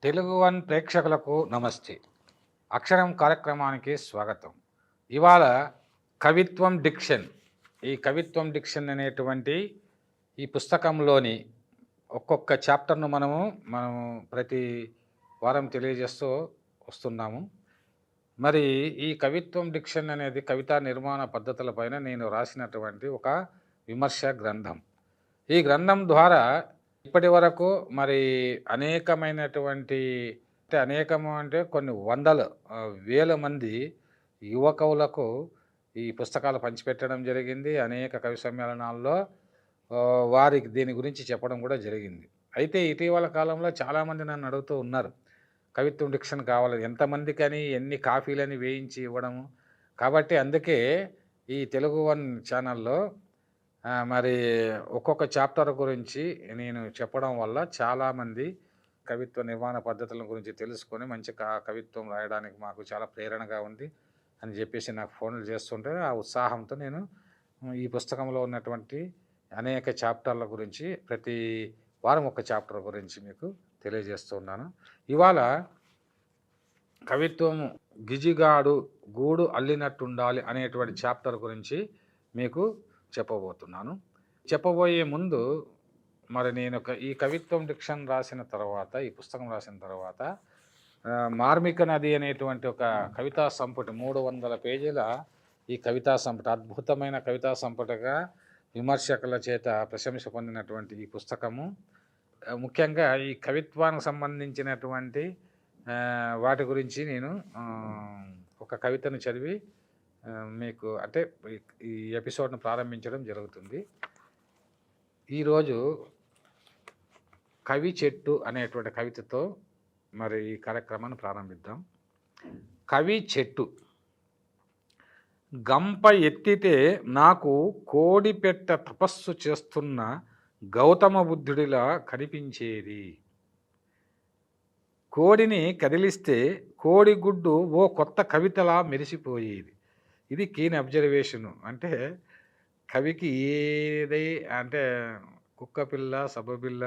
Telugu one ప్రేక్షకులకు నమస్తే. అక్షరం కార్యక్రమానికి స్వాగతం. ఇవాళ కవిత్వం డిక్షన్. ఈ కవిత్వం డిక్షన్ అనేటువంటి ఈ పుస్తకంలోని ఒక్కొక్క చాప్టర్ను మనము ప్రతి వారం తెలియజేస్తూ వస్తున్నాము. మరి ఈ కవిత్వం డిక్షన్ అనేది కవితా నిర్మాణ పద్ధతులపైన నేను రాసినటువంటి ఒక విమర్శ గ్రంథం. ఈ గ్రంథం ద్వారా ఇప్పటి వరకు మరి అనేకమైనటువంటి అనేకము అంటే కొన్ని వందల వేల మంది యువకులకు ఈ పుస్తకాలు పంచిపెట్టడం జరిగింది. అనేక కవి సమ్మేళనాల్లో వారికి దీని గురించి చెప్పడం కూడా జరిగింది. అయితే ఇటీవల కాలంలో చాలామంది నన్ను అడుగుతూ ఉన్నారు, కవిత్వం డిక్షన్ కావాలి, ఎంతమందికని ఎన్ని కాపీలని వేయించి ఇవ్వడము. కాబట్టి అందుకే ఈ తెలుగు వన్ ఛానల్లో మరి ఒక్కొక్క చాప్టర్ గురించి నేను చెప్పడం వల్ల చాలామంది కవిత్వ నిర్మాణ పద్ధతుల గురించి తెలుసుకొని మంచి కవిత్వం రాయడానికి మాకు చాలా ప్రేరణగా ఉంది అని చెప్పేసి నాకు ఫోన్లు చేస్తుంటే ఆ ఉత్సాహంతో నేను ఈ పుస్తకంలో ఉన్నటువంటి అనేక చాప్టర్ల గురించి ప్రతి వారం ఒక చాప్టర్ గురించి మీకు తెలియజేస్తున్నాను. ఇవాళ కవిత్వం గిజిగాడు గూడు అల్లినట్టుండాలి అనేటువంటి చాప్టర్ గురించి మీకు చెప్పబోతున్నాను. చెప్పబోయే ముందు మరి నేను ఈ కవిత్వం డిక్షన్ రాసిన తర్వాత, ఈ పుస్తకం రాసిన తర్వాత మార్మిక నది అనేటువంటి ఒక కవితా సంపుటి 300 పేజీల ఈ కవితా సంపుటి, అద్భుతమైన కవితా సంపుటగా విమర్శకుల చేత ప్రశంస పొందినటువంటి ఈ పుస్తకము ముఖ్యంగా ఈ కవిత్వానికి సంబంధించినటువంటి వాటి గురించి నేను ఒక కవితను చదివి మీకు అంటే ఈ ఎపిసోడ్ను ప్రారంభించడం జరుగుతుంది. ఈరోజు కవి చెట్టు అనేటువంటి కవితతో మరి ఈ కార్యక్రమాన్ని ప్రారంభిద్దాం. కవి చెట్టు. గంప ఎత్తితే నాకు కోడిపెట్ట తపస్సు చేస్తున్న గౌతమ బుద్ధుడిలా కనిపించేది. కోడిని కదిలిస్తే కోడిగుడ్డు ఓ కొత్త కవితలా మెరిసిపోయేది. ఇది కీన్ అబ్జర్వేషను. అంటే కవికి ఏదై అంటే కుక్కపిల్ల సబ్బపిల్ల,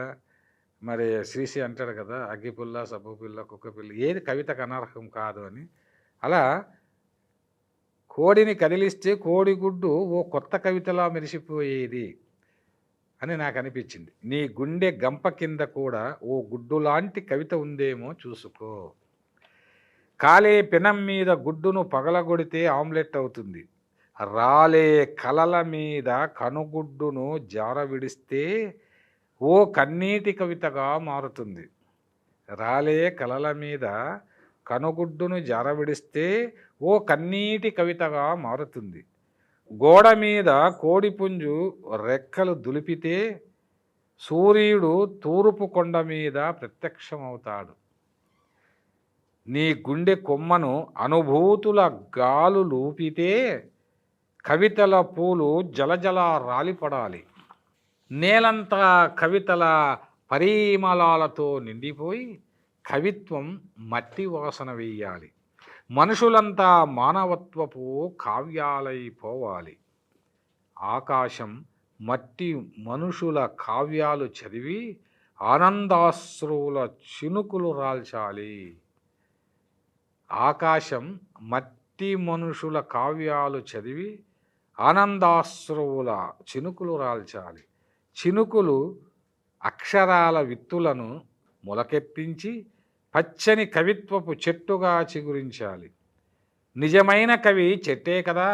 మరి శ్రీశ్రీ అంటాడు కదా, అగ్గిపుల్ల సబ్బపిల్ల కుక్కపిల్ల, ఏది కవితకు అనర్హం కాదు అని. అలా కోడిని కదిలిస్తే కోడిగుడ్డు ఓ కొత్త కవితలా మెరిసిపోయేది అని నాకు అనిపించింది. నీ గుండె గంప కింద కూడా ఓ గుడ్డు లాంటి కవిత ఉందేమో చూసుకో. కాలే పెనం మీద గుడ్డును పగలగొడితే ఆమ్లెట్ అవుతుంది. రాలే కలల మీద కనుగుడ్డును జారవిడిస్తే ఓ కన్నీటి కవితగా మారుతుంది. రాలే కలల మీద కనుగుడ్డును జారవిడిస్తే ఓ కన్నీటి కవితగా మారుతుంది. గోడ మీద కోడిపుంజు రెక్కలు దులిపితే సూర్యుడు తూర్పు కొండ మీద ప్రత్యక్షమవుతాడు. నీ గుండె కొమ్మను అనుభూతుల గాలు లూపితే కవితల పూలు జలజల రాలిపడాలి. నేలంతా కవితల పరిమళాలతో నిండిపోయి కవిత్వం మట్టి వాసన వేయాలి. మనుషులంతా మానవత్వపు కావ్యాలైపోవాలి. ఆకాశం మట్టి మనుషుల కావ్యాలు చదివి ఆనందాశ్రువుల చినుకులు రాల్చాలి. ఆకాశం మట్టి మనుషుల కావ్యాలు చదివి ఆనందాశ్రువుల చినుకులు రాల్చాలి. చినుకులు అక్షరాల విత్తులను మొలకెత్తించి పచ్చని కవిత్వపు చెట్టుగా చిగురించాలి. నిజమైన కవి చెట్టే కదా,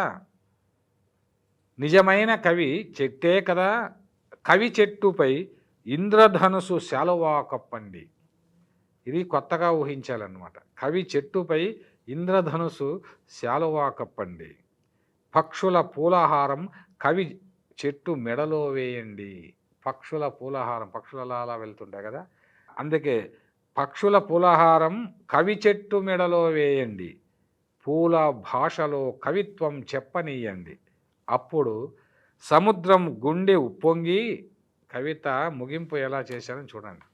నిజమైన కవి చెట్టే కదా. కవి చెట్టుపై ఇంద్రధనుసు శాలువా కప్పండి. ఇది కొత్తగా ఊహించాలన్నమాట. కవి చెట్టుపై ఇంద్రధనుసు శాలువా కప్పండి. పక్షుల పూలహారం కవి చెట్టు మెడలో వేయండి. పక్షుల పూలహారం, పక్షులలో అలా వెళ్తుంటాయి కదా, అందుకే పక్షుల పూలహారం కవి చెట్టు మెడలో వేయండి. పూల భాషలో కవిత్వం చెప్పనీయండి. అప్పుడు సముద్రం గుండె ఉప్పొంగి, కవిత ముగింపు ఎలా చేశారని చూడండి.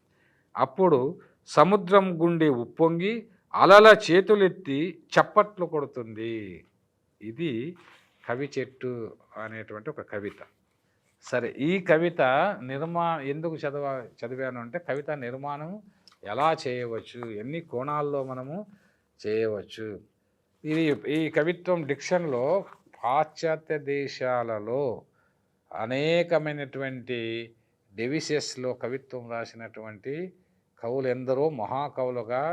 అప్పుడు సముద్రం గుండె ఉప్పొంగి అలల చేతులెత్తి చప్పట్లు కొడుతుంది. ఇది కవి చెట్టు అనేటువంటి ఒక కవిత. సరే, ఈ కవిత ఎందుకు చదివాను అంటే కవిత నిర్మాణం ఎలా చేయవచ్చు, ఎన్ని కోణాల్లో మనము చేయవచ్చు. ఇది ఈ కవిత్వం డిక్షన్లో పాశ్చాత్య దేశాలలో అనేకమైనటువంటి డెవిసెస్లో కవిత్వం రాసినటువంటి కవులు ఎందరో మహాకవులుగా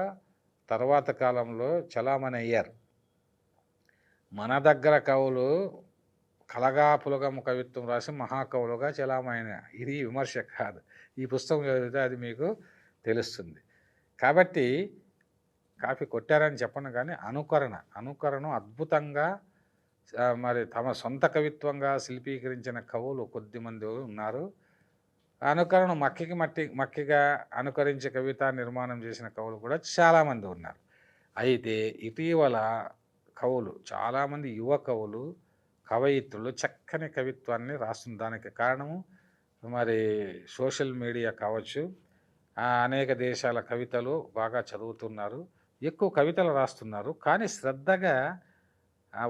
తర్వాత కాలంలో చలామణి అయ్యారు. మన దగ్గర కవులు కలగాపులగము కవిత్వం రాసి మహాకవులుగా చలామణి. ఇది విమర్శ కాదు, ఈ పుస్తకం చదివితే అది మీకు తెలుస్తుంది. కాబట్టి కాఫీ కొట్టారని చెప్పను, కానీ అనుకరణ అద్భుతంగా మరి తమ సొంత కవిత్వంగా శిల్పీకరించిన కవులు కొద్దిమంది ఉన్నారు. అనుకరణ మక్కిగా అనుకరించి కవితా నిర్మాణం చేసిన కవులు కూడా చాలామంది ఉన్నారు. అయితే ఇటీవల కవులు చాలామంది యువ కవులు కవయిత్రులు చక్కని కవిత్వాన్ని రాస్తున్న దానికి కారణము మరి సోషల్ మీడియా కావచ్చు, అనేక దేశాల కవితలు బాగా చదువుతున్నారు, ఎక్కువ కవితలు రాస్తున్నారు. కానీ శ్రద్ధగా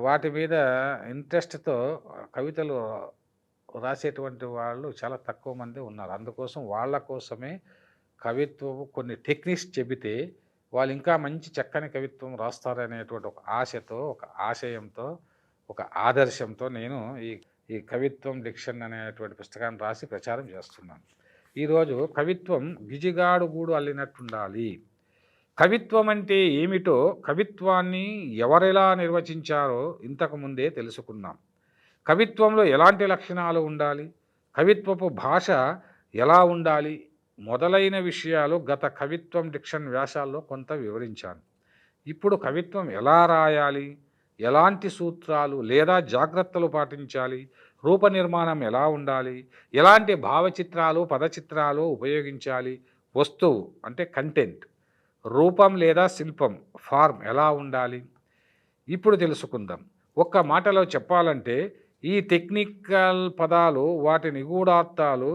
వాటి మీద ఇంట్రెస్ట్తో కవితలు రాసేటువంటి వాళ్ళు చాలా తక్కువ మంది ఉన్నారు. అందుకోసం వాళ్ళ కోసమే కవిత్వం కొన్ని టెక్నిక్స్ చెబితే వాళ్ళు ఇంకా మంచి చక్కని కవిత్వం రాస్తారనేటువంటి ఒక ఆశతో, ఒక ఆశయంతో, ఒక ఆదర్శంతో నేను ఈ కవిత్వం డిక్షన్ అనేటువంటి పుస్తకాన్ని రాసి ప్రచారం చేస్తున్నాను. ఈరోజు కవిత్వం గిజిగాడు గూడు అల్లినట్టుండాలి. కవిత్వం అంటే ఏమిటో, కవిత్వాన్ని ఎవరెలా నిర్వచించారో ఇంతకుముందే తెలుసుకున్నాం. కవిత్వంలో ఎలాంటి లక్షణాలు ఉండాలి, కవిత్వపు భాష ఎలా ఉండాలి మొదలైన విషయాలు గత కవిత్వం డిక్షన్ వ్యాసాల్లో కొంత వివరించాను. ఇప్పుడు కవిత్వం ఎలా రాయాలి, ఎలాంటి సూత్రాలు లేదా జాగ్రత్తలు పాటించాలి, రూప నిర్మాణం ఎలా ఉండాలి, ఎలాంటి భావచిత్రాలు పదచిత్రాలు ఉపయోగించాలి, వస్తువు అంటే కంటెంట్, రూపం లేదా శిల్పం ఫార్మ్ ఎలా ఉండాలి ఇప్పుడు తెలుసుకుందాం. ఒక్క మాటలో చెప్పాలంటే ఈ టెక్నికల్ పదాలు, వాటి నిగూఢార్థాలు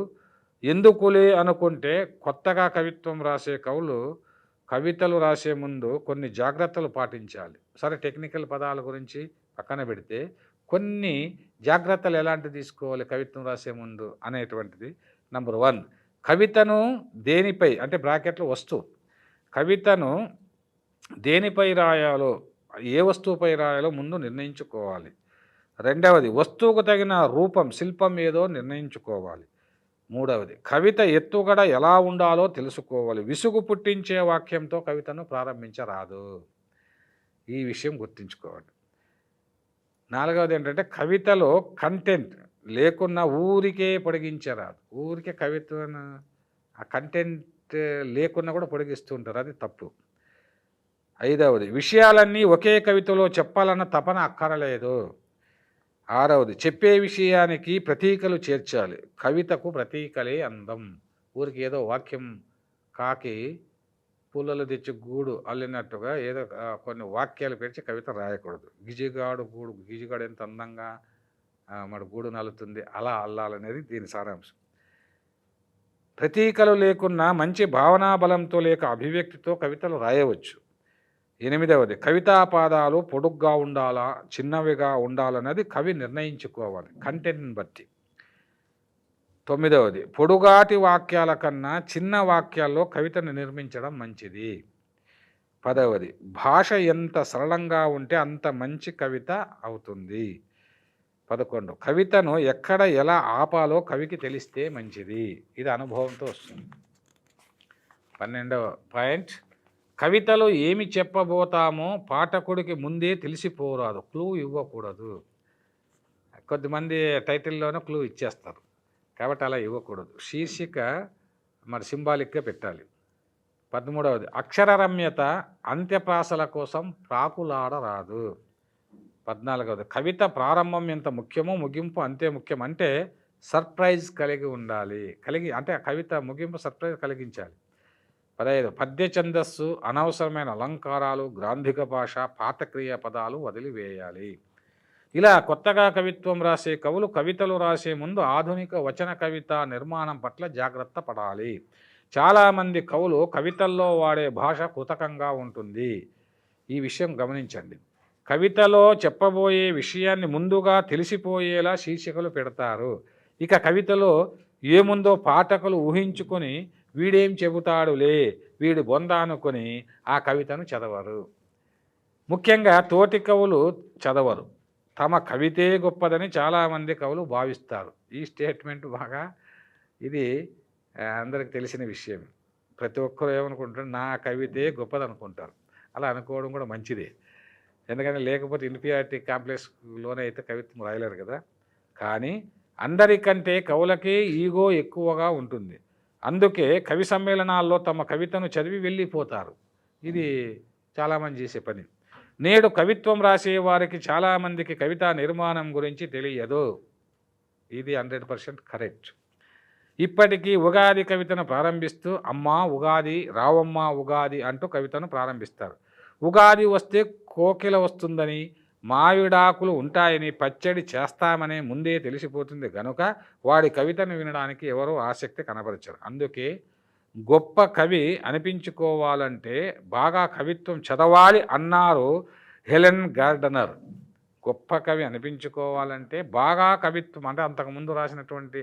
ఎందుకులే అనుకుంటే కొత్తగా కవిత్వం రాసే కవులు కవితలు రాసే ముందు కొన్ని జాగ్రత్తలు పాటించాలి. సరే, టెక్నికల్ పదాల గురించి పక్కన పెడితే కొన్ని జాగ్రత్తలు ఎలాంటి తీసుకోవాలి కవిత్వం రాసే ముందు అనేటువంటిది. నంబర్ 1, కవితను దేనిపై అంటే బ్రాకెట్లో వస్తువు, కవితను దేనిపై రాయాలో, ఏ వస్తువుపై రాయాలో ముందు నిర్ణయించుకోవాలి. రెండవది, వస్తువుకు తగిన రూపం శిల్పం ఏదో నిర్ణయించుకోవాలి. మూడవది, కవిత ఎత్తుగడ ఎలా ఉండాలో తెలుసుకోవాలి. విసుగు పుట్టించే వాక్యంతో కవితను ప్రారంభించరాదు, ఈ విషయం గుర్తుంచుకోవాలి. నాలుగవది ఏంటంటే కవితలో కంటెంట్ లేకున్నా ఊరికే పొడిగించరాదు. ఊరికే కవితను ఆ కంటెంట్ లేకున్నా కూడా పొడిగిస్తూ ఉంటారు, అది తప్పు. ఐదవది, విషయాలన్నీ ఒకే కవితలో చెప్పాలన్న తపన అక్కరలేదు. ఆరవది, చెప్పే విషయానికి ప్రతీకలు చేర్చాలి. కవితకు ప్రతీకలే అందం. ఊరికి ఏదో వాక్యం కాకి పుల్లలు తెచ్చి గూడు అల్లినట్టుగా ఏదో కొన్ని వాక్యాలు పెంచి కవిత రాయకూడదు. గిజిగాడు గూడు, గిజిగాడు ఎంత అందంగా మరి గూడు నలుతుంది అలా అల్లాలనేది దీని సారాంశం. ప్రతీకలు లేకున్నా మంచి భావనా బలంతో లేక అభివ్యక్తితో కవితలు రాయవచ్చు. ఎనిమిదవది, కవితాపాదాలు పొడుగ్గా ఉండాలా చిన్నవిగా ఉండాలన్నది కవి నిర్ణయించుకోవాలి కంటెంట్ని బట్టి. తొమ్మిదవది, పొడుగాటి వాక్యాల కన్నా చిన్న వాక్యాల్లో కవితను నిర్మించడం మంచిది. 10వది, భాష ఎంత సరళంగా ఉంటే అంత మంచి కవిత అవుతుంది. 11, కవితను ఎక్కడ ఎలా ఆపాలో కవికి తెలిస్తే మంచిది. ఇది అనుభవంతో వస్తుంది. 12వ పాయింట్, కవితలో ఏమి చెప్పబోతామో పాఠకుడికి ముందే తెలిసిపోరాదు, క్లూ ఇవ్వకూడదు. కొద్దిమంది టైటిల్లోనే క్లూ ఇచ్చేస్తారు, కాబట్టి అలా ఇవ్వకూడదు. శీర్షిక మరి సింబాలిక్గా పెట్టాలి. 13వది, అక్షరరమ్యత అంత్యప్రాసల కోసం ప్రాకులాడరాదు. 14వది, కవిత ప్రారంభం ఎంత ముఖ్యమో ముగింపు అంతే ముఖ్యం. అంటే సర్ప్రైజ్ కలిగి ఉండాలి, అంటే కవిత ముగింపు సర్ప్రైజ్ కలిగించాలి. 15, పద్య ఛందస్సు, అనవసరమైన అలంకారాలు, గ్రాంధిక భాష, పాతక్రియ పదాలు వదిలివేయాలి. ఇలా కొత్తగా కవిత్వం రాసే కవులు కవితలు రాసే ముందు ఆధునిక వచన కవిత నిర్మాణం పట్ల జాగ్రత్త పడాలి. చాలామంది కవులు కవితల్లో వాడే భాష కృతకంగా ఉంటుంది, ఈ విషయం గమనించండి. కవితలో చెప్పబోయే విషయాన్ని ముందుగా తెలిసిపోయేలా శీర్షికలు పెడతారు. ఇక కవితలో ఏముందో పాఠకులు ఊహించుకొని వీడేం చెబుతాడులే, వీడు బొంద అనుకొని ఆ కవితను చదవరు. ముఖ్యంగా తోటి కవులు చదవరు. తమ కవితే గొప్పదని చాలామంది కవులు భావిస్తారు. ఈ స్టేట్మెంట్ బాగా ఇది అందరికి తెలిసిన విషయం. ప్రతి ఒక్కరు ఏమనుకుంటారు, నా కవితే గొప్పదనుకుంటారు. అలా అనుకోవడం కూడా మంచిదే. ఎందుకంటే లేకపోతే ఇన్ఫీరియారిటీ కాంప్లెక్స్లోనే అయితే కవిత్వం రాయలేరు కదా. కానీ అందరికంటే కవులకే ఈగో ఎక్కువగా ఉంటుంది. అందుకే కవి సమ్మేళనాల్లో తమ కవితను చదివి వెళ్ళిపోతారు. ఇది చాలామంది చేసే పని. నేడు కవిత్వం రాసే వారికి చాలామందికి కవితా నిర్మాణం గురించి తెలియదు. ఇది 100% కరెక్ట్. ఇప్పటికీ ఉగాది కవితను ప్రారంభిస్తూ అమ్మా ఉగాది, రావమ్మ ఉగాది అంటూ కవితను ప్రారంభిస్తారు. ఉగాది వస్తే కోకిల వస్తుందని, మావిడాకులు ఉంటాయని, పచ్చడి చేస్తామని ముందే తెలిసిపోతుంది గనుక వాడి కవితను వినడానికి ఎవరూ ఆసక్తి కనబరచరు. అందుకే గొప్ప కవి అనిపించుకోవాలంటే బాగా కవిత్వం చదవాలి అన్నారు హెలెన్ గార్డనర్. గొప్ప కవి అనిపించుకోవాలంటే బాగా కవిత్వం అంటే అంతకుముందు రాసినటువంటి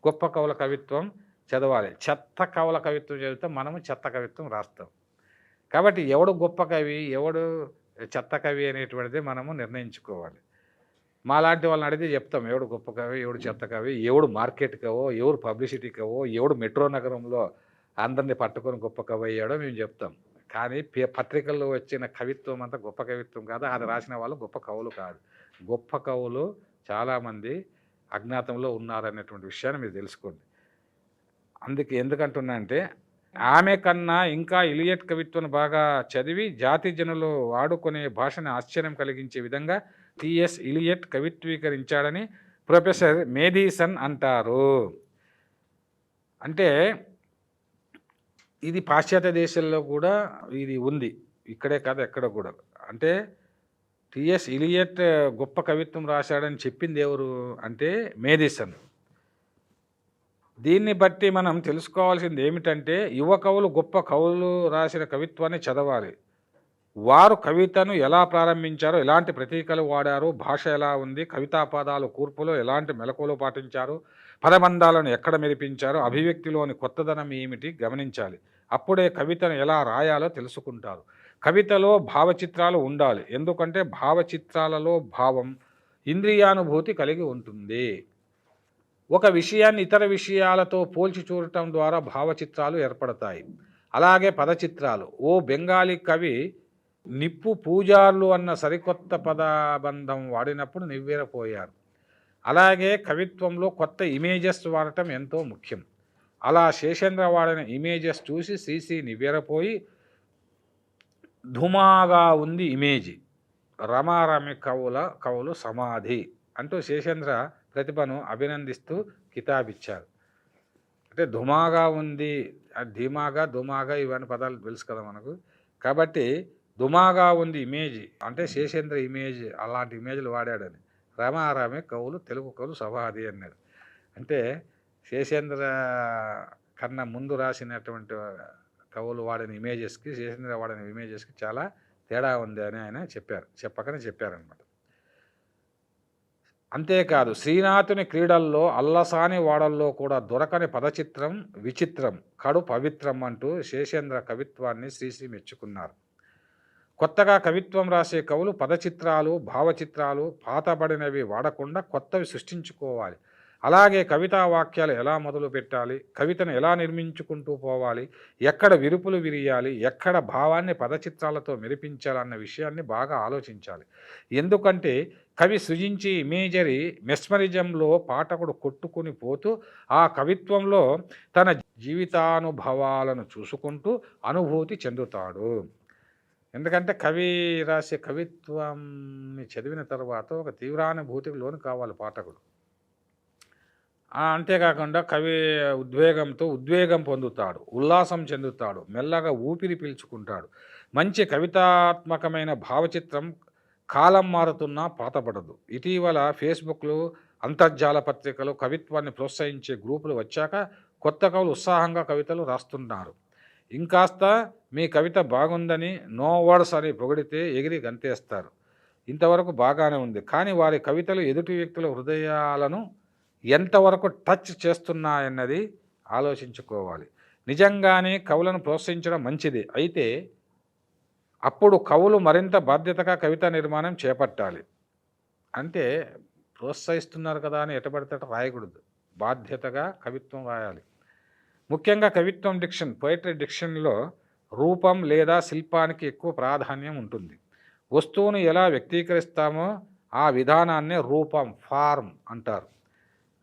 గొప్ప కవుల కవిత్వం చదవాలి. చెత్త కవుల కవిత్వం చదివితే మనము చెత్త కవిత్వం రాస్తాం. కాబట్టి ఎవడు గొప్ప కవి, ఎవడు చెత్త కవి అనేటువంటిది మనము నిర్ణయించుకోవాలి. మాలాంటి వాళ్ళని అడిగితే చెప్తాం ఎవడు గొప్ప కవి, ఎవడు చెత్త కవి, ఎవడు మార్కెట్ కవో, ఎవడు పబ్లిసిటీ కవో, ఎవడు మెట్రో నగరంలో అందరినీ పట్టుకొని గొప్ప కవి అయ్యాడో మేము చెప్తాం. కానీ పత్రికల్లో వచ్చిన కవిత్వం అంతా గొప్ప కవిత్వం కాదు. అది రాసిన వాళ్ళు గొప్ప కవులు కాదు. గొప్ప కవులు చాలామంది అజ్ఞాతంలో ఉన్నారనేటువంటి విషయాన్ని మీరు తెలుసుకోండి. అందుకే ఎందుకంటున్నా అంటే ఆమె కన్నా ఇంకా ఇలియట్ కవిత్వం బాగా చదివి జాతి జనులు వాడుకునే భాషను ఆశ్చర్యం కలిగించే విధంగా టిఎస్ ఇలియట్ కవిత్వీకరించాడని ప్రొఫెసర్ మేథీసన్ అంటారు. అంటే ఇది పాశ్చాత్య దేశాల్లో కూడా ఇది ఉంది, ఇక్కడే కాదు ఎక్కడ కూడా. అంటే టిఎస్ ఇలియట్ గొప్ప కవిత్వం రాశాడని చెప్పింది ఎవరు అంటే మేథీసన్. దీన్ని బట్టి మనం తెలుసుకోవాల్సింది ఏమిటంటే యువ కవులు గొప్ప కవులు రాసిన కవిత్వాన్ని చదవాలి. వారు కవితను ఎలా ప్రారంభించారో, ఎలాంటి ప్రతీకలు వాడారు, భాష ఎలా ఉంది, కవితా పదాలు కూర్పులో ఎలాంటి మెలకువలు పాటించారు, పదబంధాలను ఎక్కడ మెరిపించారో, అభివ్యక్తిలోని కొత్తదనం ఏమిటి గమనించాలి. అప్పుడే కవితను ఎలా రాయాలో తెలుసుకుంటారు. కవితలో భావచిత్రాలు ఉండాలి. ఎందుకంటే భావచిత్రాలలో భావం, ఇంద్రియానుభూతి కలిగి ఉంటుంది. ఒక విషయాన్ని ఇతర విషయాలతో పోల్చి చూడటం ద్వారా భావచిత్రాలు ఏర్పడతాయి. అలాగే పదచిత్రాలు. ఓ బెంగాలీ కవి నిప్పు పూజార్లు అన్న సరికొత్త పదబంధం వాడినప్పుడు నివ్వెరపోయారు. అలాగే కవిత్వంలో కొత్త ఇమేజెస్ వాడటం ఎంతో ముఖ్యం. అలా శేషేంద్ర వాడిన ఇమేజెస్ చూసి శ్రీశ్రీ నివ్వెరపోయి ధుమాగా ఉంది ఇమేజీ, రమారమి కవులు సమాధి అంటూ శేషేంద్ర ప్రతిభను అభినందిస్తూ కితాబిచ్చారు. అంటే ధుమాగా ఉంది, ధీమాగా దుమాగా ఇవన్నీ పదాలు తెలుసు కదా మనకు. కాబట్టి దుమాగా ఉంది ఇమేజ్ అంటే శేషేంద్ర ఇమేజ్, అలాంటి ఇమేజ్లు వాడాడని. రమారమి కవులు తెలుగు కవులు సమాధి అన్నారు. అంటే శేషేంద్ర కన్నా ముందు రాసినటువంటి కవులు వాడిన ఇమేజెస్కి శేషేంద్ర వాడిన ఇమేజెస్కి చాలా తేడా ఉంది అని ఆయన చెప్పకనే చెప్పారనమాట. అంతేకాదు శ్రీనాథుని క్రీడల్లో అల్లసాని వాడల్లో కూడా దొరకని పదచిత్రం విచిత్రం కడు పవిత్రం అంటూ శేషేంద్ర కవిత్వాన్ని శ్రీశ్రీ మెచ్చుకున్నారు. కొత్తగా కవిత్వం రాసే కవులు పదచిత్రాలు, భావచిత్రాలు పాతబడినవి వాడకుండా కొత్తవి సృష్టించుకోవాలి. అలాగే కవితా వాక్యాలు ఎలా మొదలు పెట్టాలి, కవితను ఎలా నిర్మించుకుంటూ పోవాలి, ఎక్కడ విరుపులు విరియాలి, ఎక్కడ భావాన్ని పదచిత్రాలతో మెరిపించాలన్న విషయాన్ని బాగా ఆలోచించాలి. ఎందుకంటే కవి సృజించే ఇమేజరీ మెస్మరిజంలో పాఠకుడు కొట్టుకుని పోతూ ఆ కవిత్వంలో తన జీవితానుభవాలను చూసుకుంటూ అనుభూతి చెందుతాడు. ఎందుకంటే కవి రాసే కవిత్వాన్ని చదివిన తర్వాత ఒక తీవ్రానుభూతికి లోను కావాలి పాఠకుడు. అంతేకాకుండా కవి ఉద్వేగం పొందుతాడు, ఉల్లాసం చెందుతాడు, మెల్లగా ఊపిరి పీల్చుకుంటాడు. మంచి కవితాత్మకమైన భావచిత్రం కాలం మారుతున్నా పాతపడదు. ఇటీవల ఫేస్బుక్లు, అంతర్జాల పత్రికలు, కవిత్వాన్ని ప్రోత్సహించే గ్రూపులు వచ్చాక కొత్త కవులు ఉత్సాహంగా కవితలు రాస్తున్నారు. ఇంకాస్త మీ కవిత బాగుందని నో వర్డ్స్ అని పొగిడితే ఎగిరి గంతేస్తారు. ఇంతవరకు బాగానే ఉంది, కానీ వారి కవితలు ఎదుటి వ్యక్తుల హృదయాలను ఎంతవరకు టచ్ చేస్తున్నాయన్నది ఆలోచించుకోవాలి. నిజంగానే కవులను ప్రోత్సహించడం మంచిది. అయితే అప్పుడు కవులు మరింత బాధ్యతగా కవితా నిర్మాణం చేపట్టాలి. అంటే ప్రోత్సహిస్తున్నారు కదా అని ఎటబడితే అట రాయకూడదు. బాధ్యతగా కవిత్వం రాయాలి. ముఖ్యంగా కవిత్వం డిక్షన్, పోయిటరీ డిక్షన్లో రూపం లేదా శిల్పానికి ఎక్కువ ప్రాధాన్యం ఉంటుంది. వస్తువును ఎలా వ్యక్తీకరిస్తామో ఆ విధానాన్నే రూపం, ఫార్మ్ అంటారు.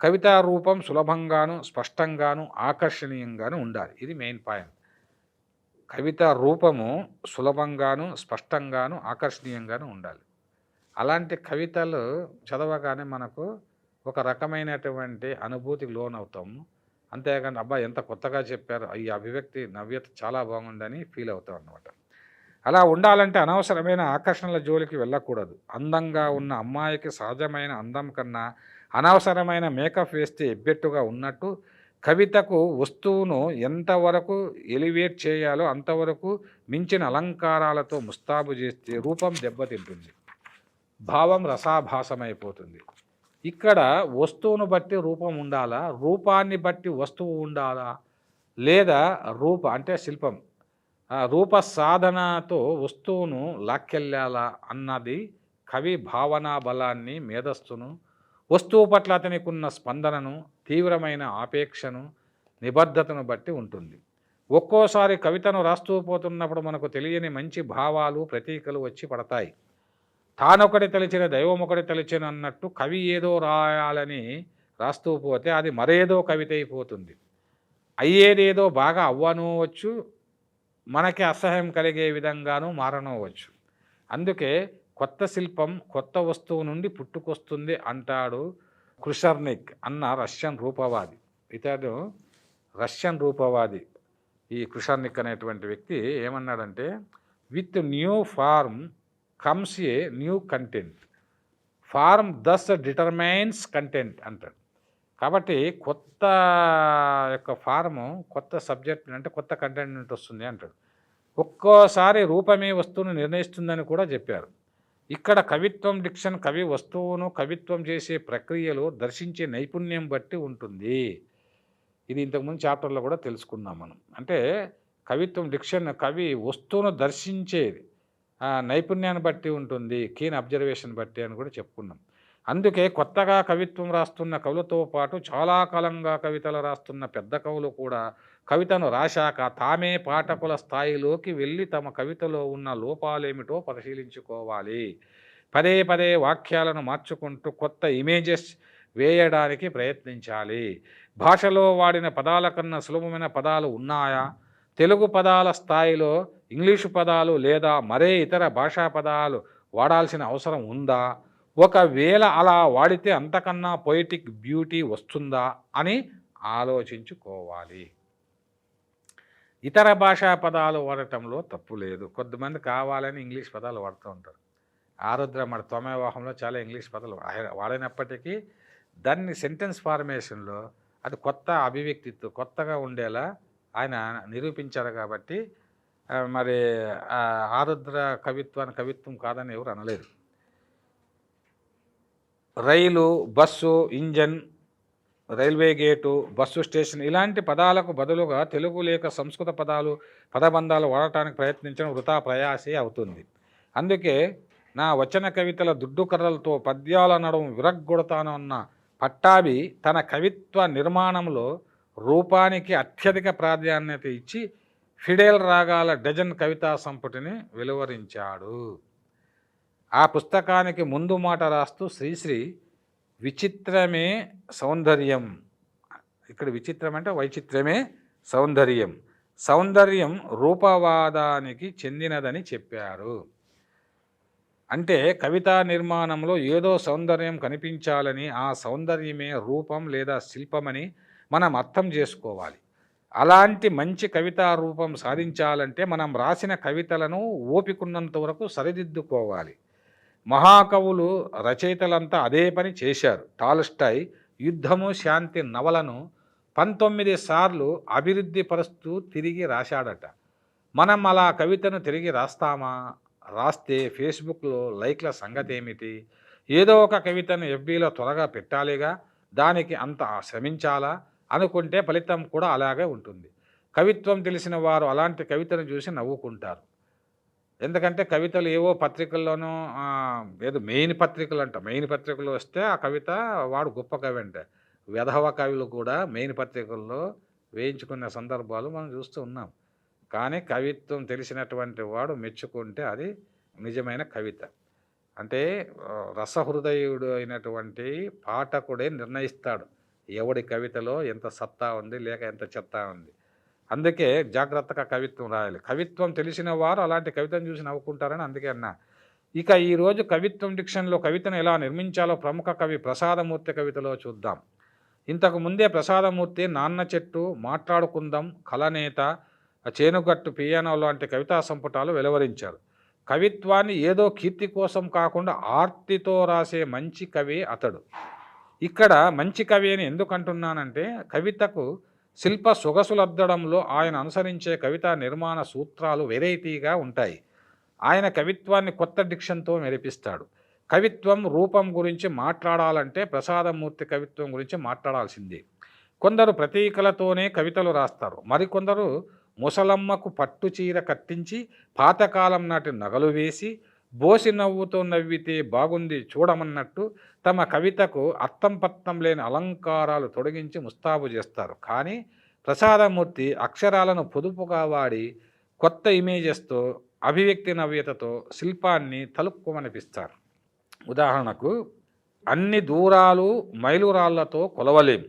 కవితా రూపం సులభంగాను, స్పష్టంగాను, ఆకర్షణీయంగాను ఉండాలి. ఇది మెయిన్ పాయింట్. కవితా రూపము సులభంగాను, స్పష్టంగాను, ఆకర్షణీయంగాను ఉండాలి. అలాంటి కవితలు చదవగానే మనకు ఒక రకమైనటువంటి అనుభూతికి లోనవుతాము. అంతేగాని అబ్బా ఎంత కొత్తగా చెప్పారు, ఈ అభివ్యక్తి నవ్యత చాలా బాగుందని ఫీల్ అవుతాం అన్నమాట. అలా ఉండాలంటే అనవసరమైన ఆకర్షణల జోలికి వెళ్ళకూడదు. అందంగా ఉన్న అమ్మాయికి సహజమైన అందం కన్నా అనవసరమైన మేకప్ వేస్తే ఎబ్బెట్టుగా ఉన్నట్టు కవితకు వస్తువును ఎంతవరకు ఎలివేట్ చేయాలో అంతవరకు మించిన అలంకారాలతో ముస్తాబు చేస్తే రూపం దెబ్బతింటుంది, భావం రసాభాసమైపోతుంది. ఇక్కడ వస్తువును బట్టి రూపం ఉండాలా, రూపాన్ని బట్టి వస్తువు ఉండాలా, లేదా అంటే శిల్పం రూప సాధనతో వస్తువును లాక్కెళ్ళాలా అన్నది కవి భావనా బలాన్ని, మేధస్సును, వస్తువు పట్ల అతనికి ఉన్న స్పందనను, తీవ్రమైన ఆపేక్షను, నిబద్ధతను బట్టి ఉంటుంది. ఒక్కోసారి కవితను రాస్తూ పోతున్నప్పుడు మనకు తెలియని మంచి భావాలు, ప్రతీకలు వచ్చి పడతాయి. తానొకటి తలిచిన దైవం ఒకటి తలిచిన అన్నట్టు కవి ఏదో రాయాలని రాస్తూ పోతే అది మరేదో కవిత అయిపోతుంది. అయ్యేదేదో బాగా అవ్వనవచ్చు, మనకి అసహ్యం కలిగే విధంగానూ మారనవచ్చు. అందుకే కొత్త శిల్పం కొత్త వస్తువు నుండి పుట్టుకొస్తుంది అంటాడు క్రుషర్నిక్ అన్న రష్యన్ రూపవాది. ఇతడు రష్యన్ రూపవాది. ఈ క్రుషర్నిక్ అనేటువంటి వ్యక్తి ఏమన్నాడంటే, with new form comes a new content, form thus determines content అంటాడు. కాబట్టి కొత్త యొక్క ఫార్ము కొత్త సబ్జెక్ట్ అంటే కొత్త కంటెంట్ నుండి వస్తుంది అంటాడు. ఒక్కోసారి రూపమే వస్తువును నిర్ణయిస్తుందని కూడా చెప్పారు. ఇక్కడ కవిత్వం డిక్షన్ కవి వస్తువును కవిత్వం చేసే ప్రక్రియలో దర్శించే నైపుణ్యం బట్టి ఉంటుంది. ఇది ఇంతకుముందు చాప్టర్లో కూడా తెలుసుకున్నాం మనం. అంటే కవిత్వం డిక్షన్ కవి వస్తువును దర్శించేది నైపుణ్యాన్ని బట్టి ఉంటుంది, కీన్ అబ్జర్వేషన్ బట్టి అని కూడా చెప్పుకున్నాం. అందుకే కొత్తగా కవిత్వం రాస్తున్న కవులతో పాటు చాలా కాలంగా కవితలు రాస్తున్న పెద్ద కవులు కూడా కవితను రాశాక తామే పాఠకుల స్థాయిలోకి వెళ్ళి తమ కవితలో ఉన్న లోపాలేమిటో పరిశీలించుకోవాలి. పదే పదే వాక్యాలను మార్చుకుంటూ కొత్త ఇమేజెస్ వేయడానికి ప్రయత్నించాలి. భాషలో వాడిన పదాల కన్నా సులభమైన పదాలు ఉన్నాయా, తెలుగు పదాల స్థాయిలో ఇంగ్లీషు పదాలు లేదా మరే ఇతర భాషా పదాలు వాడాల్సిన అవసరం ఉందా, ఒకవేళ అలా వాడితే అంతకన్నా పొయిటిక్ బ్యూటీ వస్తుందా అని ఆలోచించుకోవాలి. ఇతర భాషా పదాలు వాడటంలో తప్పు లేదు. కొంతమంది కావాలని ఇంగ్లీష్ పదాలు వాడుతూ ఉంటారు. ఆరుద్ర మన తొమ్మివాహంలో చాలా ఇంగ్లీష్ పదాలు వాడినప్పటికీ దాన్ని సెంటెన్స్ ఫార్మేషన్లో అది కొత్త అభివ్యక్తితో కొత్తగా ఉండేలా ఆయన నిరూపించారు. కాబట్టి మరి ఆరుద్ర కవిత్వం కాదని ఎవరు అనలేరు. Rail, bus, engine, railway gate, bus station ఇలాంటి పదాలకు బదులుగా తెలుగు లేక సంస్కృత పదాలు, పదబంధాలు వాడటానికి ప్రయత్నించడం వృథా ప్రయాసే అవుతుంది. అందుకే నా వచన కవితల దుడ్డు కర్రలతో పద్యాల నడుము విరగ్గొడతానన్న పట్టాభి తన కవిత్వ నిర్మాణంలో రూపానికి అత్యధిక ప్రాధాన్యత ఇచ్చి ఫిడేల్ రాగాల డజన్ కవితా సంపుటిని వెలువరించాడు. ఆ పుస్తకానికి ముందు మాట రాస్తూ శ్రీశ్రీ విచిత్రమే సౌందర్యం, ఇక్కడ విచిత్రం అంటే వైచిత్రమే సౌందర్యం, సౌందర్యం రూపవాదానికి చెందినదని చెప్పారు. అంటే కవితా నిర్మాణంలో ఏదో సౌందర్యం కనిపించాలని, ఆ సౌందర్యమే రూపం లేదా శిల్పమని మనం అర్థం చేసుకోవాలి. అలాంటి మంచి కవితా రూపం సాధించాలంటే మనం రాసిన కవితలను ఓపికన్నంత వరకు సరిదిద్దుకోవాలి. మహాకవులు, రచయితలంతా అదే పని చేశారు. టాల్స్టాయ్ యుద్ధము శాంతి నవలను 19 సార్లు అభివృద్ధి పరుస్తూ తిరిగి రాశాడట. మనం అలా కవితను తిరిగి రాస్తామా? రాస్తే ఫేస్బుక్లో లైక్ల సంగతి ఏమిటి? ఏదో ఒక కవితను ఎఫ్బీలో త్వరగా పెట్టాలిగా, దానికి అంత శ్రమించాలా అనుకుంటే ఫలితం కూడా అలాగే ఉంటుంది. కవిత్వం తెలిసిన వారు అలాంటి కవితను చూసి నవ్వుకుంటారు. ఎందుకంటే కవితలు ఏవో పత్రికల్లోనూ ఏదో మెయిన్ పత్రికలు వస్తే ఆ కవిత వాడు గొప్ప కవి అంటే, వెధవ కవులు కూడా మెయిన్ పత్రికల్లో వేయించుకునే సందర్భాలు మనం చూస్తూ ఉన్నాం. కానీ కవిత్వం తెలిసినటువంటి వాడు మెచ్చుకుంటే అది నిజమైన కవిత. అంటే రసహృదయుడు అయినటువంటి పాఠకుడే నిర్ణయిస్తాడు ఎవడి కవితలో ఎంత సత్తా ఉంది లేక ఎంత చెత్త ఉంది. అందుకే జాగ్రత్తగా కవిత్వం రాయాలి. కవిత్వం తెలిసిన వారు అలాంటి కవితను చూసి నవ్వుకుంటారని అందుకే అన్నా. ఇక ఈరోజు కవిత్వం డిక్షన్లో కవితను ఎలా నిర్మించాలో ప్రముఖ కవి ప్రసాదమూర్తి కవితలో చూద్దాం. ఇంతకు ముందే ప్రసాదమూర్తి నాన్న చెట్టు, మాట్లాడుకుందాం, కలనేత, చేనుగట్టు, పియానో లాంటి కవితా సంపుటాలు వెలువరించారు. కవిత్వాన్ని ఏదో కీర్తి కోసం కాకుండా ఆర్తితో రాసే మంచి కవి అతడు. ఇక్కడ మంచి కవి అని ఎందుకు అంటున్నానంటే కవితకు శిల్ప సొగసులద్దడంలో ఆయన అనుసరించే కవితా నిర్మాణ సూత్రాలు వెరైటీగా ఉంటాయి. ఆయన కవిత్వాన్ని కొత్త డిక్షన్తో మెరిపిస్తాడు. కవిత్వం రూపం గురించి మాట్లాడాలంటే ప్రసాదమూర్తి కవిత్వం గురించి మాట్లాడాల్సిందే. కొందరు ప్రతీకలతోనే కవితలు రాస్తారు. మరికొందరు ముసలమ్మకు పట్టు చీర కట్టించి పాతకాలం నాటి నగలు వేసి బోసి నవ్వుతో నవ్వితే బాగుంది చూడమన్నట్టు తమ కవితకు అర్థం పత్తం లేని అలంకారాలు తొలగించి ముస్తాబు చేస్తారు. కానీ ప్రసాదమూర్తి అక్షరాలను పొదుపుగా వాడి కొత్త ఇమేజెస్తో అభివ్యక్తి నవ్యతతో శిల్పాన్ని తలుపుకోమనిపిస్తారు. ఉదాహరణకు, అన్ని దూరాలు మైలురాళ్లతో కొలవలేం,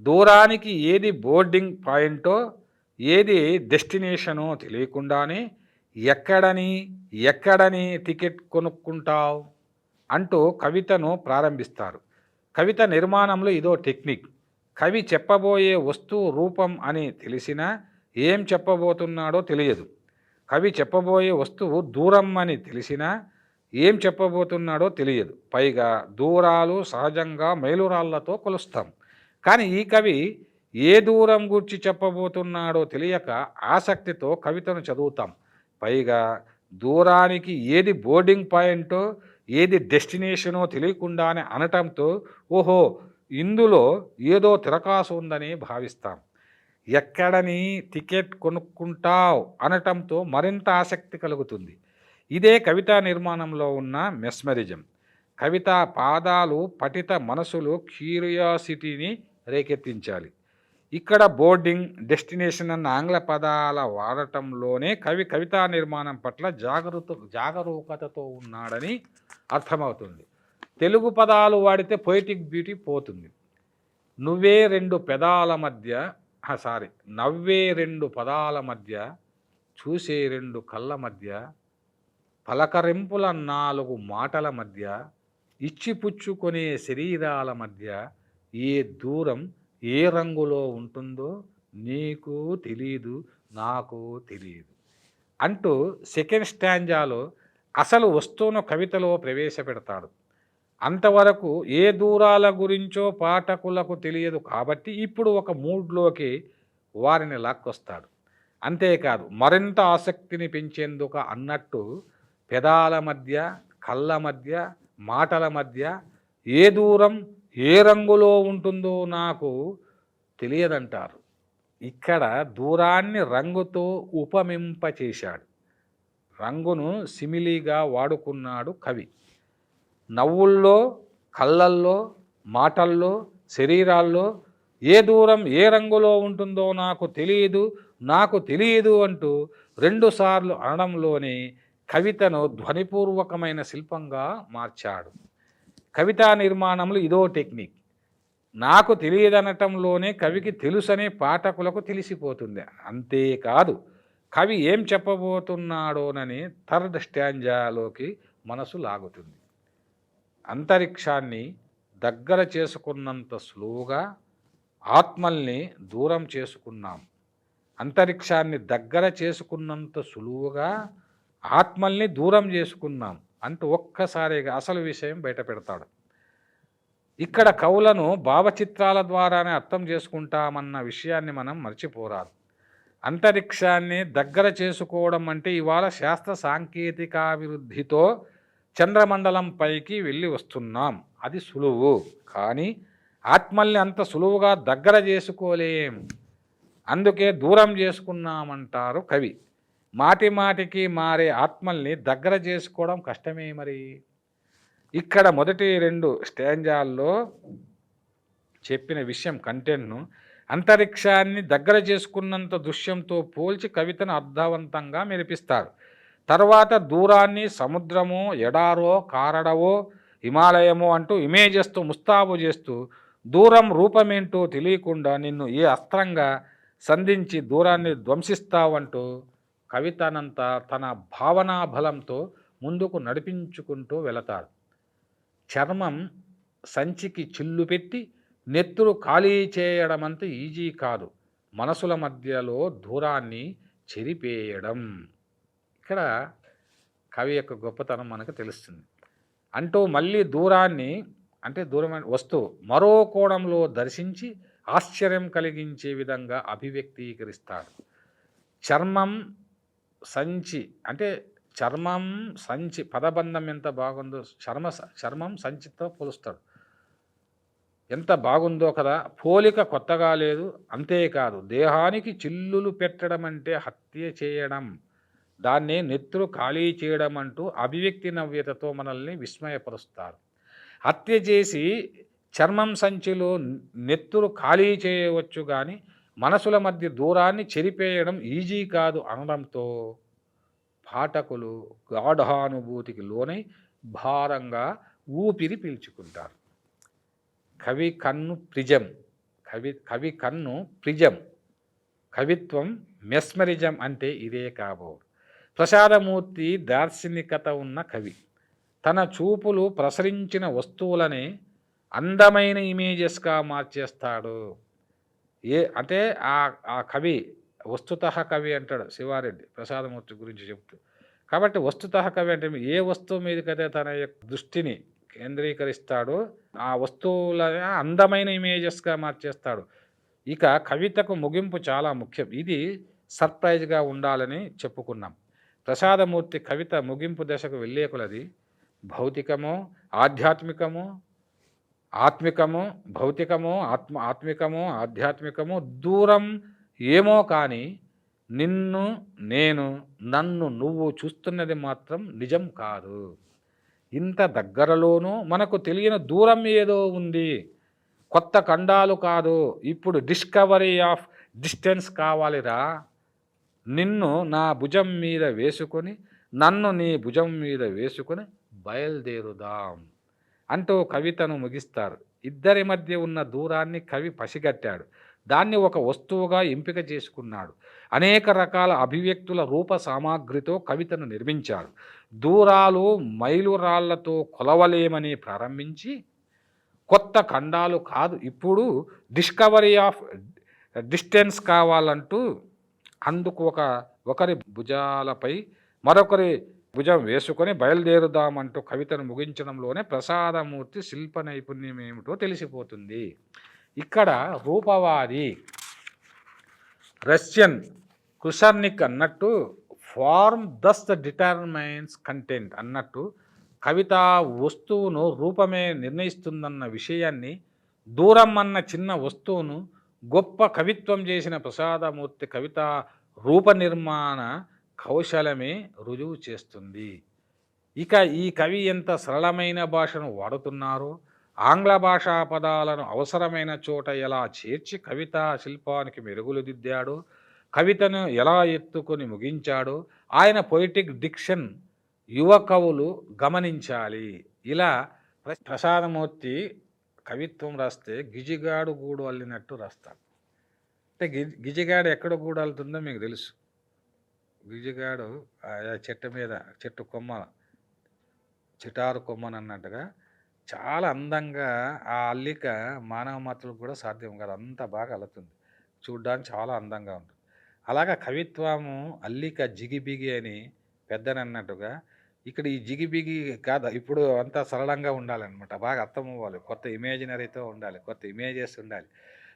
దూరానికి ఏది బోర్డింగ్ పాయింటో ఏది డెస్టినేషనో తెలియకుండానే ఎక్కడని టికెట్ కొనుక్కుంటావు అంటూ కవితను ప్రారంభిస్తారు. కవిత నిర్మాణంలో ఇదో టెక్నిక్. కవి చెప్పబోయే వస్తువు రూపం అని తెలిసినా ఏం చెప్పబోతున్నాడో తెలియదు. కవి చెప్పబోయే వస్తువు దూరం అని తెలిసినా ఏం చెప్పబోతున్నాడో తెలియదు. పైగా దూరాలు సహజంగా మైలురాళ్లతో కొలుస్తాం. కానీ ఈ కవి ఏ దూరం గురించి చెప్పబోతున్నాడో తెలియక ఆసక్తితో కవితను చదువుతాం. పైగా దూరానికి ఏది బోర్డింగ్ పాయింటో ఏది డెస్టినేషనో తెలియకుండానే అనటంతో ఓహో ఇందులో ఏదో తిరకాసు ఉందని భావిస్తాం. ఎక్కడని టికెట్ కొనుక్కుంటావు అనటంతో మరింత ఆసక్తి కలుగుతుంది. ఇదే కవితా నిర్మాణంలో ఉన్న మెస్మరిజం. కవితా పాదాలు పఠిత మనసులు క్యూరియాసిటీని రేకెత్తించాలి. ఇక్కడ బోర్డింగ్, డెస్టినేషన్ అన్న ఆంగ్ల పదాల వాడటంలోనే కవి కవితా నిర్మాణం పట్ల జాగరూకతతో ఉన్నాడని అర్థమవుతుంది. తెలుగు పదాలు వాడితే పొయిటిక్ బ్యూటీ పోతుంది. నవ్వే రెండు పదాల మధ్య, చూసే రెండు కళ్ళ మధ్య, పలకరింపుల 4 మాటల మధ్య, ఇచ్చిపుచ్చుకొనే శరీరాల మధ్య ఏ దూరం ఏ రంగులో ఉంటుందో నీకు తెలీదు, నాకు తెలియదు అంటూ సెకండ్ స్టాంజాలో అసలు వస్తువును కవితలో ప్రవేశపెడతాడు. అంతవరకు ఏ దూరాల గురించో పాఠకులకు తెలియదు కాబట్టి ఇప్పుడు ఒక మూడ్లోకి వారిని లాక్కొస్తాడు. అంతేకాదు మరింత ఆసక్తిని పెంచేందుకు అన్నట్టు పెదాల మధ్య, కళ్ళ మధ్య, మాటల మధ్య ఏ దూరం ఏ రంగులో ఉంటుందో నాకు తెలియదంటారు. ఇక్కడ దూరాన్ని రంగుతో ఉపమింపచేశాడు. రంగును సిమిలీగా వాడుకున్నాడు కవి. నవ్వుల్లో, కళ్ళల్లో, మాటల్లో, శరీరాల్లో ఏ దూరం ఏ రంగులో ఉంటుందో నాకు తెలియదు అంటూ 2 సార్లు అనడంలోనే కవితను ధ్వనిపూర్వకమైన శిల్పంగా మార్చాడు. కవితా నిర్మాణంలో ఇదో టెక్నిక్. నాకు తెలియదనటంలోనే కవికి తెలుసనే పాఠకులకు తెలిసిపోతుంది. అంతేకాదు కవి ఏం చెప్పబోతున్నాడోనని థర్డ్ స్టాంజాలోకి మనసు లాగుతుంది. అంతరిక్షాన్ని దగ్గర చేసుకున్నంత సులువుగా ఆత్మల్ని దూరం చేసుకున్నాం. అంతరిక్షాన్ని దగ్గర చేసుకున్నంత సులువుగా ఆత్మల్ని దూరం చేసుకున్నాం అంటూ ఒక్కసారిగా అసలు విషయం బయట పెడతాడు. ఇక్కడ కవులను భావచిత్రాల ద్వారానే అర్థం చేసుకుంటామన్న విషయాన్ని మనం మర్చిపోరాదు. అంతరిక్షాన్ని దగ్గర చేసుకోవడం అంటే ఇవాళ శాస్త్ర సాంకేతికాభివృద్ధితో చంద్రమండలం పైకి వెళ్ళి వస్తున్నాం, అది సులువు. కానీ ఆత్మల్ని అంత సులువుగా దగ్గర చేసుకోలేం. అందుకే దూరం చేసుకున్నామంటారు కవి. మాటి మాటికి మారే ఆత్మల్ని దగ్గర చేసుకోవడం కష్టమే మరి. ఇక్కడ మొదటి 2 స్టాంజాల్లో చెప్పిన విషయం కంటెంట్ను అంతరిక్షాన్ని దగ్గర చేసుకున్నంత దృశ్యంతో పోల్చి కవితను అర్థవంతంగా మెరిపిస్తారు. తర్వాత దూరాన్ని సముద్రమో, ఎడారో, కారడవో, హిమాలయమో అంటూ ఇమేజెస్తో ముస్తాబు చేస్తూ దూరం రూపమేంటో తెలియకుండా నిన్ను ఏ అస్త్రంగా సంధించి దూరాన్ని ధ్వంసిస్తావంటూ కవితనంతా తన భావనా బలంతో ముందుకు నడిపించుకుంటూ వెళతారు. చర్మం సంచికి చిల్లు పెట్టి నెత్తురు ఖాళీ చేయడమంత ఈజీ కాదు, మనసుల మధ్యలో దూరాన్ని చెరిపేయడం. ఇక్కడ కవి యొక్క గొప్పతనం మనకు తెలుస్తుంది. అంటూ మళ్ళీ దూరాన్ని అంటే దూరమైన వస్తువు మరో కోణంలో దర్శించి ఆశ్చర్యం కలిగించే విధంగా అభివ్యక్తీకరిస్తాడు. చర్మం సంచి అంటే చర్మం సంచి పదబంధం ఎంత బాగుందో, చర్మం సంచితో పోలుస్తాడు. ఎంత బాగుందో కదా, పోలిక కొత్తగా లేదు. అంతేకాదు దేహానికి చిల్లులు పెట్టడం అంటే హత్య చేయడం, దాన్నే నెత్తురు ఖాళీ చేయడం అంటూ అభివ్యక్తి నవ్యతతో మనల్ని విస్మయపరుస్తారు. హత్య చేసి చర్మం సంచిలో నెత్తురు ఖాళీ చేయవచ్చు కానీ మనసుల మధ్య దూరాన్ని చెరిపేయడం ఈజీ కాదు అనడంతో పాఠకులు గాఢానుభూతికి లోనై భారంగా ఊపిరి పీల్చుకుంటారు. కవి కన్ను ప్రిజం, కవి కన్ను ప్రిజం, కవిత్వం మెస్మరిజం అంటే ఇదే కాబోలు. ప్రసాదమూర్తి దార్శనికత ఉన్న కవి. తన చూపులు ప్రసరించిన వస్తువులనే అందమైన ఇమేజెస్గా మార్చేస్తాడు. అంటే ఆ కవి వస్తుతః కవి అంటాడు శివారెడ్డి ప్రసాదమూర్తి గురించి చెప్తూ. కాబట్టి వస్తుతః కవి అంటే ఏ వస్తువు మీదకైతే తన యొక్క దృష్టిని కేంద్రీకరిస్తాడో ఆ వస్తువుల అందమైన ఇమేజెస్గా మార్చేస్తాడు. ఇక కవితకు ముగింపు చాలా ముఖ్యం. ఇది సర్ప్రైజ్గా ఉండాలని చెప్పుకున్నాం. ప్రసాదమూర్తి కవిత ముగింపు దశకు వెళ్ళే కొలది భౌతికమో ఆధ్యాత్మికమో ఆత్మికమో ఆధ్యాత్మికమో దూరం ఏమో కానీ నిన్ను నేను నన్ను నువ్వు చూస్తున్నది మాత్రం నిజం కాదు. ఇంత దగ్గరలోనూ మనకు తెలియని దూరం ఏదో ఉంది. కొత్త ఖండాలు కాదు, ఇప్పుడు డిస్కవరీ ఆఫ్ డిస్టెన్స్ కావాలిరా. నిన్ను నా భుజం మీద వేసుకొని నన్ను నీ భుజం మీద వేసుకొని బయలుదేరుదాం అంటూ కవితను ముగిస్తారు. ఇద్దరి మధ్య ఉన్న దూరాన్ని కవి పసిగట్టాడు. దాన్ని ఒక వస్తువుగా ఎంపిక చేసుకున్నాడు. అనేక రకాల అభివ్యక్తుల రూప సామాగ్రితో కవితను నిర్మించాడు. దూరాలు మైలురాళ్లతో కొలవలేమని ప్రారంభించి కొత్త ఖండాలు కాదు, ఇప్పుడు డిస్కవరీ ఆఫ్ డిస్టెన్స్ కావాలంటూ అందుకు ఒకరి భుజాలపై మరొకరి భుజం వేసుకొని బయలుదేరుదామంటూ కవితను ముగించడంలోనే ప్రసాదమూర్తి శిల్ప నైపుణ్యం ఏమిటో తెలిసిపోతుంది. ఇక్కడ రూపవాది రష్యన్ కుషర్నిక్ అన్నట్టు ఫార్మ్ దస్ డిటర్మైన్స్ కంటెంట్ అన్నట్టు కవిత వస్తువును రూపమే నిర్ణయిస్తుందన్న విషయాన్ని, దూరం అన్న చిన్న వస్తువును గొప్ప కవిత్వం చేసిన ప్రసాదమూర్తి కవిత రూప నిర్మాణ కౌశలమే రుజువు చేస్తుంది. ఇక ఈ కవి ఎంత సరళమైన భాషను వాడుతున్నారో, ఆంగ్ల భాషా పదాలను అవసరమైన చోట ఎలా చేర్చి కవితా శిల్పానికి మెరుగులు దిద్దాడో, కవితను ఎలా ఎత్తుకొని ముగించాడో ఆయన పొయిటిక్ డిక్షన్ యువ కవులు గమనించాలి. ఇలా ప్రసాదమూర్తి కవిత్వం రాస్తే గిజిగాడు గూడు అల్లినట్టు రాస్తాడు. అంటే గిజిగాడు ఎక్కడ గూడు అల్లుతుందో మీకు తెలుసు. గిజిగాడు చెట్టు మీద చెట్టు కొమ్మ చిటారు కొమ్మని అన్నట్టుగా చాలా అందంగా ఆ అల్లిక మానవ మాతృలకు కూడా సాధ్యం కాదు, అంత బాగా అల్లుతుంది, చూడ్డానికి చాలా అందంగా ఉంటుంది. అలాగా కవిత్వము అల్లిక జిగిబిగి అని పెద్దనన్నట్టుగా ఇక్కడ ఈ జిగిబిగి కాదు, ఇప్పుడు అంతా సరళంగా ఉండాలన్నమాట, బాగా అర్థం అవ్వాలి, కొత్త ఇమేజినరీతో ఉండాలి, కొత్త ఇమేజెస్ ఉండాలి,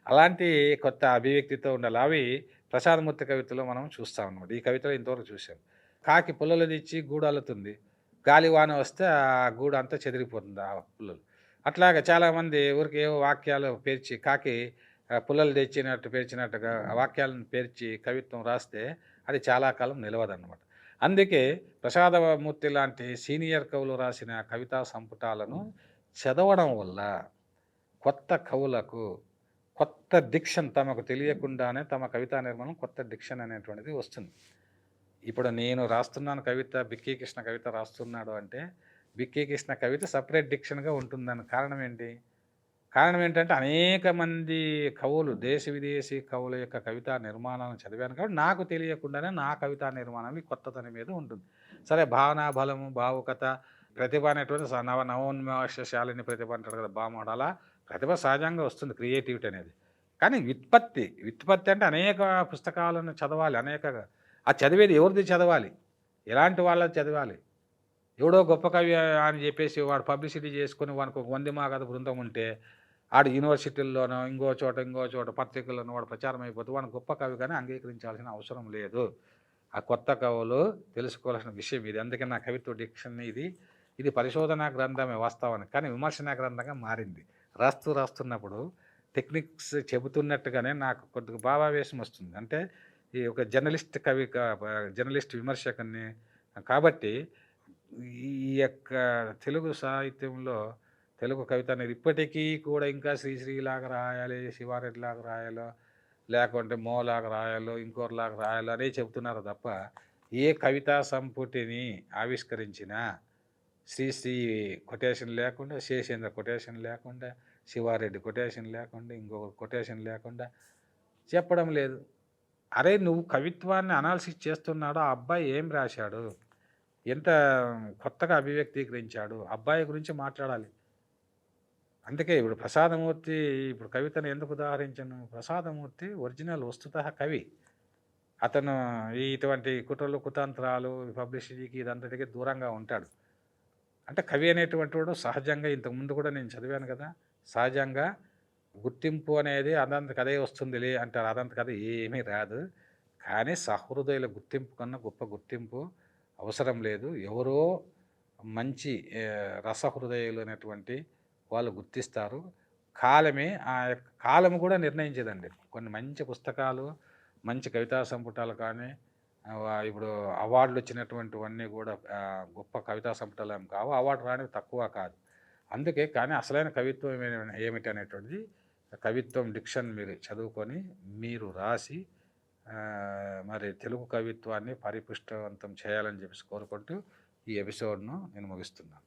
అలాంటి కొత్త అభివ్యక్తితో ఉండాలి. అవి ప్రసాదమూర్తి కవితలో మనం చూస్తాం అన్నమాట. ఈ కవితలో ఇంతవరకు చూసాం. కాకి పుల్లలు తెచ్చి గూడు అల్లుతుంది, గాలివాన వస్తే ఆ గూడు అంతా చెదిరిపోతుంది ఆ పుల్లలు. అట్లాగా చాలామంది ఊరికి ఏవో వాక్యాలు పేర్చి కాకి పుల్లలు తెచ్చినట్టు పేర్చినట్టుగా ఆ వాక్యాలను పేర్చి కవిత్వం రాస్తే అది చాలా కాలం నిలవదన్నమాట. అందుకే ప్రసాదమూర్తి లాంటి సీనియర్ కవులు రాసిన కవితా సంపుటాలను చదవడం వల్ల కొత్త కవులకు కొత్త డిక్షన్ తమకు తెలియకుండానే తమ కవితా నిర్మాణం కొత్త డిక్షన్ అనేటువంటిది వస్తుంది. ఇప్పుడు నేను రాస్తున్నాను కవిత, బిక్కీ కృష్ణ కవిత రాస్తున్నాడు అంటే బిక్కీ కృష్ణ కవిత సపరేట్ డిక్షన్‌గా ఉంటుందని కారణం ఏంటి? కారణం ఏంటంటే అనేక మంది కవులు, దేశ విదేశీ కవుల యొక్క కవితా నిర్మాణాలను చదివాను కాబట్టి నాకు తెలియకుండానే నా కవితా నిర్మాణం ఈ కొత్తదనం మీద ఉంటుంది. సరే భావన, బలము, భావుకత, ప్రతిభ అనేటువంటి నవోన్మేషశాలిని ప్రతిభ అంటాడు కదా భామహుడు. అలా ప్రతిభ సహజంగా వస్తుంది క్రియేటివిటీ అనేది. కానీ వ్యుత్పత్తి అంటే అనేక పుస్తకాలను చదవాలి. ఆ చదివేది ఎవరిది చదవాలి? ఎలాంటి వాళ్ళది చదవాలి? ఎవడో గొప్ప కవి అని చెప్పేసి వాడు పబ్లిసిటీ చేసుకొని వానికి ఒక 100 మాగధ బృందం ఉంటే ఆడు యూనివర్సిటీల్లోనో ఇంకో చోట పత్రికల్లోనో వాడు ప్రచారం అయిపోతే వాడిని గొప్ప కవిగానే అంగీకరించాల్సిన అవసరం లేదు. ఆ కొత్త కవులు తెలుసుకోవాల్సిన విషయం ఇది. అందుకే నా కవిత్వ డిక్షన్ ఇది పరిశోధనా గ్రంథమే వాస్తవానికి, కానీ విమర్శనా గ్రంథంగా మారింది. రాస్తున్నప్పుడు టెక్నిక్స్ చెబుతున్నట్టుగానే నాకు కొద్దిగా భావావేశం వస్తుంది. అంటే ఈ ఒక జర్నలిస్ట్ విమర్శకుని కాబట్టి ఈ యొక్క తెలుగు సాహిత్యంలో తెలుగు కవిత అనేది ఇప్పటికీ కూడా ఇంకా శ్రీశ్రీలాగా రాయాలి, శివారెడ్డిలాగా రాయాలో, లేకుంటే మోలాగా రాయాలో, ఇంకోరిలాగా రాయాలో అనే చెబుతున్నారు తప్ప ఏ కవితా సంపుటిని ఆవిష్కరించినా శ్రీశ్రీ కొటేషన్ లేకుండా, శేషేంద్ర కొటేషన్ లేకుండా, శివారెడ్డి కొటేషన్ లేకుండా, ఇంకొకరు కొటేషన్ లేకుండా చెప్పడం లేదు. అరే నువ్వు కవిత్వాన్ని అనాలిసిస్ చేస్తున్నాడో ఆ అబ్బాయి ఏం రాశాడు, ఎంత కొత్తగా అభివ్యక్తీకరించాడు, అబ్బాయి గురించి మాట్లాడాలి. అందుకే ఇప్పుడు ప్రసాదమూర్తి కవితను ఎందుకు ఉదాహరించను? ప్రసాదమూర్తి ఒరిజినల్ వస్తుతః కవి. అతను ఇటువంటి కుట్రలు, కుతంత్రాలు, పబ్లిసిటీకి ఇదంతటికి దూరంగా ఉంటాడు. అంటే కవి అనేటువంటి వాడు సహజంగా ఇంతకుముందు కూడా నేను చదివాను కదా, సహజంగా గుర్తింపు అనేది అదంతకు అదే వస్తుందిలే అంటారు. అదంతకు అదే ఏమీ రాదు. కానీ సహృదయుల గుర్తింపు కన్నా గొప్ప గుర్తింపు అవసరం లేదు. ఎవరో మంచి రసహృదయులు అనేటువంటి వాళ్ళు గుర్తిస్తారు. కాలమే ఆ యొక్క కాలము కూడా నిర్ణయించేదండి. కొన్ని మంచి పుస్తకాలు, మంచి కవితా సంపుటాలు కానీ ఇప్పుడు అవార్డులు వచ్చినటువంటివన్నీ కూడా గొప్ప కవితా సంపుటాలు ఏమి కావు. అవార్డు రానివి తక్కువ కాదు. అందుకే కానీ అసలైన కవిత్వం ఏమిటి అనేటువంటిది కవిత్వం డిక్షన్ మీరు చదువుకొని మీరు రాసి మరి తెలుగు కవిత్వాన్ని పరిపుష్టవంతం చేయాలని చెప్పేసి కోరుకుంటూ ఈ ఎపిసోడ్ను నేను ముగిస్తున్నాను.